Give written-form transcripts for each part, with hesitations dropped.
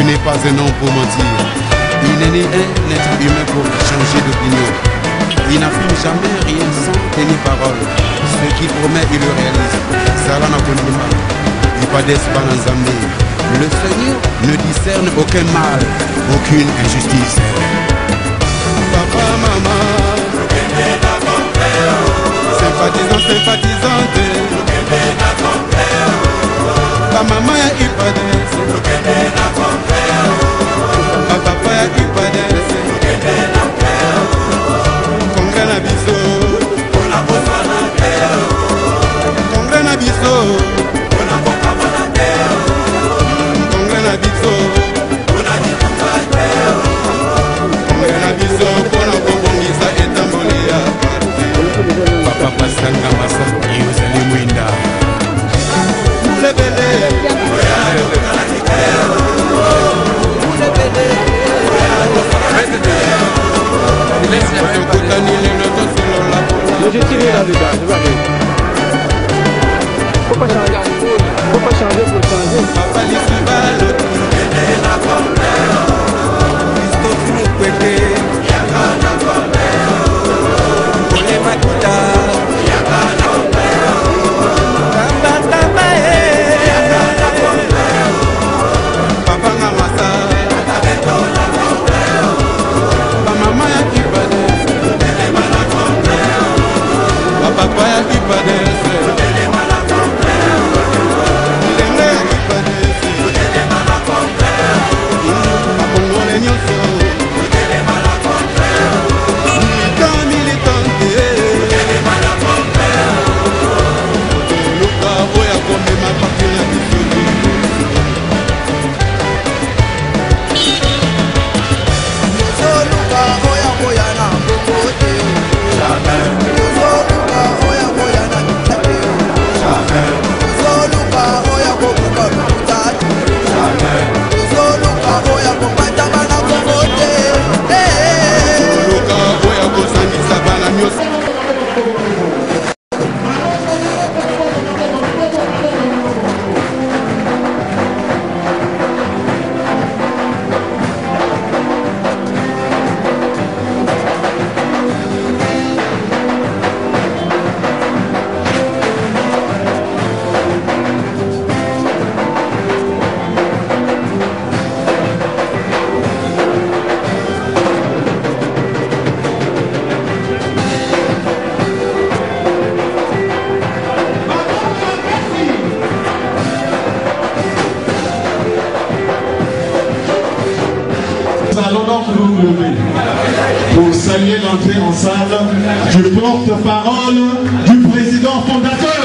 n'est pas un homme pour mentir. Il n'est ni un être humain pour changer d'opinion. Il n'affirme jamais rien sans tenir parole. Ce qu'il promet, il le réalise. Salah n'a pas. Il pas d'espoir dans Zambé. Le Seigneur ne discerne aucun mal, aucune injustice. Papa, maman, sympathisant, sympathisante. Pa maman ya ipadese, pa papa ya ipadese. Congrès na biso, congrès na biso, congrès na biso, congrès na biso, pona kobongisa etamboli ya parti. Papa pasanga masa, yozali mwinda. Lebele, Faut pas changer pour changer. Papa Lisibalo, Christophe Kweke, Ole Makuta, Papa Ngamasa, Mama ya Kibadese, Papa ya Kibadese. Pour saluer l'entrée en salle du porte-parole du président fondateur.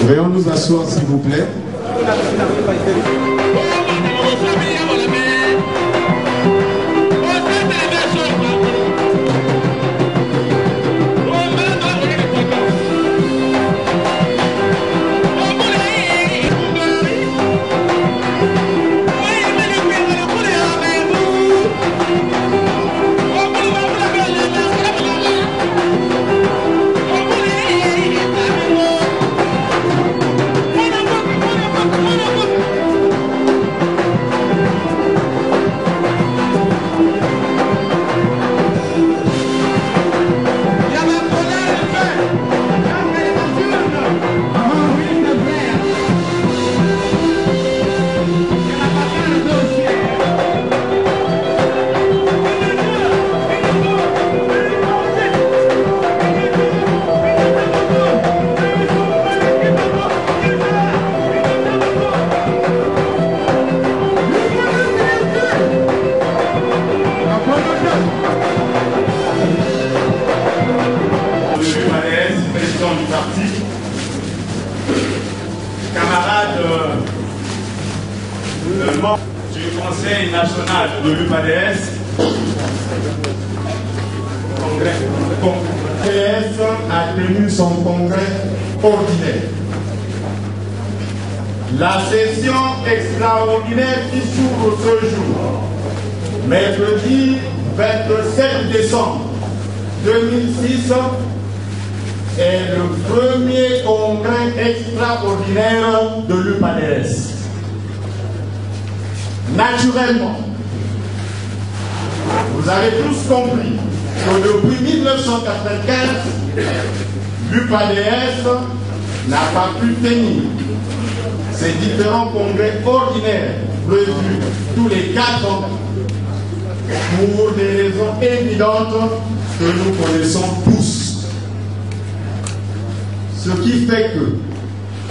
Veuillons nous asseoir s'il vous plaît. Conseil national de l'UPADS, a tenu son congrès ordinaire. La session extraordinaire qui s'ouvre ce jour, mercredi 27 décembre 2006, est le premier congrès extraordinaire de l'UPADS. Naturellement, vous avez tous compris que depuis 1995, l'UPADS n'a pas pu tenir ces différents congrès ordinaires prévus tous les 4 ans pour des raisons évidentes que nous connaissons tous. Ce qui fait que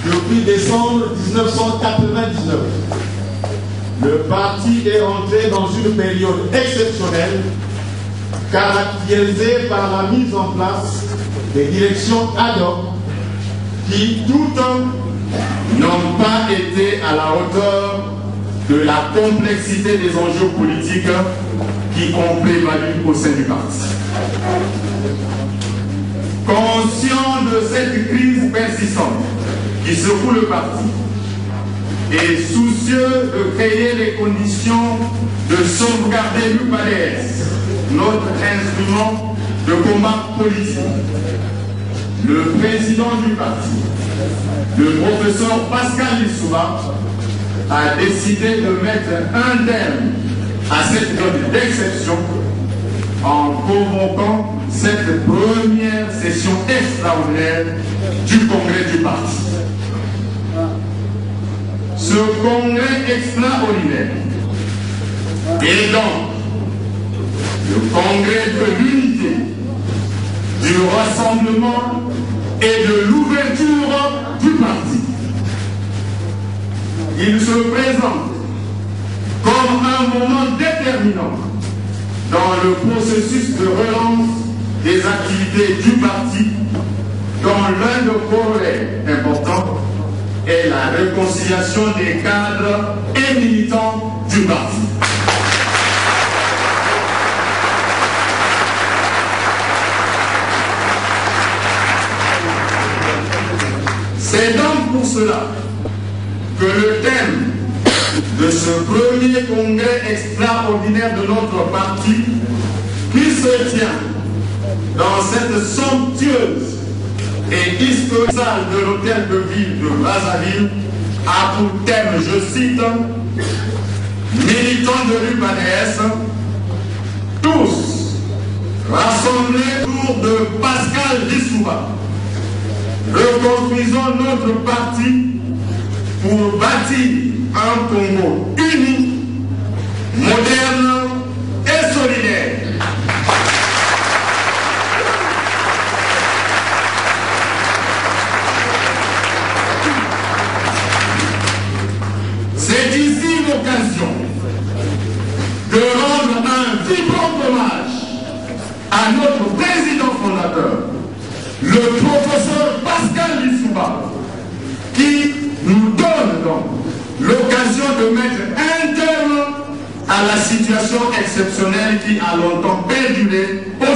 depuis décembre 1999, le parti est entré dans une période exceptionnelle caractérisée par la mise en place des directions ad hoc qui toutes n'ont pas été à la hauteur de la complexité des enjeux politiques qui ont prévalu au sein du parti. Conscient de cette crise persistante qui secoue le parti et soucieux de créer les conditions de sauvegarder l'UPADS, notre instrument de combat politique, le président du parti, le professeur Pascal Lissouba, a décidé de mettre un terme à cette période d'exception en convoquant cette première session extraordinaire du congrès du parti. Ce congrès extraordinaire est donc le congrès de l'unité, du rassemblement et de l'ouverture du parti. Il se présente comme un moment déterminant dans le processus de relance des activités du parti, dont l'un de corollaires importants est la réconciliation des cadres et militants du parti. C'est donc pour cela que le thème de ce premier congrès extraordinaire de notre parti, qui se tient dans cette somptueuse et historique salle de l'hôtel de ville de Brazzaville, a pour thème, je cite, militants de l'UPADS, tous rassemblés autour de Pascal Lissouba, reconstruisons notre parti pour bâtir un Congo uni, moderne et solidaire. C'est ici l'occasion de rendre un vibrant hommage à notre président fondateur, le professeur Pascal Lissouba, qui nous donne donc l'occasion de mettre un terme à la situation exceptionnelle qui a longtemps perduré au